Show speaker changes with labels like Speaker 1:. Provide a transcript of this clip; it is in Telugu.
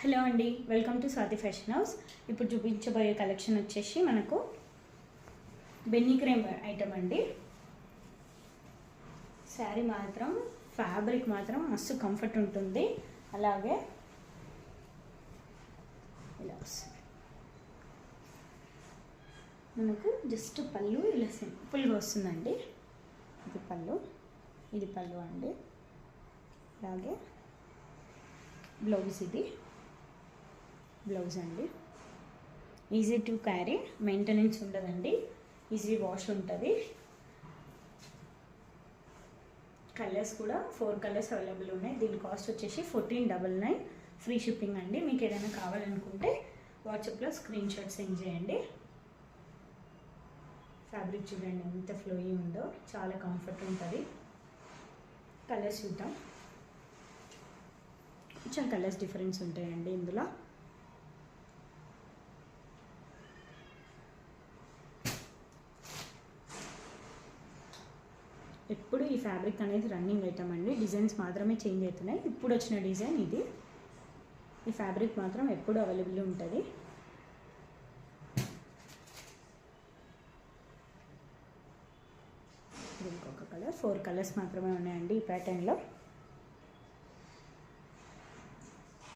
Speaker 1: హలో అండి, welcome to Swathi fashion house. ఇప్పుడు చూపించబోయే కలెక్షన్ వచ్చేసి మనకు బెన్నీ క్రేమ్ ఐటమ్ అండి. శారీ మాత్రం ఫ్యాబ్రిక్ మాత్రం మస్తు కంఫర్ట్ ఉంటుంది. అలాగే ఇలా వస్తుంది మనకు. జస్ట్ పళ్ళు ఇలా సింపుల్గా వస్తుందండి. ఇది పళ్ళు అండి. అలాగే బ్లౌజ్ అండి. ఈజీ టు క్యారీ, మెయింటెనెన్స్ ఉండదండి, ఈజీ వాష్ ఉంటుంది. కలర్స్ కూడా 4 కలర్స్ అవైలబుల్ ఉన్నాయి. దీని కాస్ట్ వచ్చేసి 1499, ఫ్రీ షిప్పింగ్ అండి. మీకు ఏదైనా కావాలనుకుంటే వాట్సాప్లో స్క్రీన్ షాట్ సెండ్ చేయండి. ఫ్యాబ్రిక్ చూడండి ఎంత ఫ్లోయీ ఉందో, చాలా కంఫర్ట్ ఉంటుంది. కలర్స్ చూద్దాం. కొంచెం కలర్స్ డిఫరెన్స్ ఉంటాయండి ఇందులో. ఎప్పుడు ఈ ఫ్యాబ్రిక్ అనేది రన్నింగ్ ఐటమ్ అండి. డిజైన్స్ మాత్రమే చేంజ్ అవుతున్నాయి. ఇప్పుడు వచ్చిన డిజైన్ ఇది. ఈ ఫ్యాబ్రిక్ మాత్రం ఎప్పుడు అవైలబుల్ ఉంటుంది. ఇంకొక కలర్, 4 కలర్స్ మాత్రమే ఉన్నాయండి ఈ ప్యాటర్న్లో.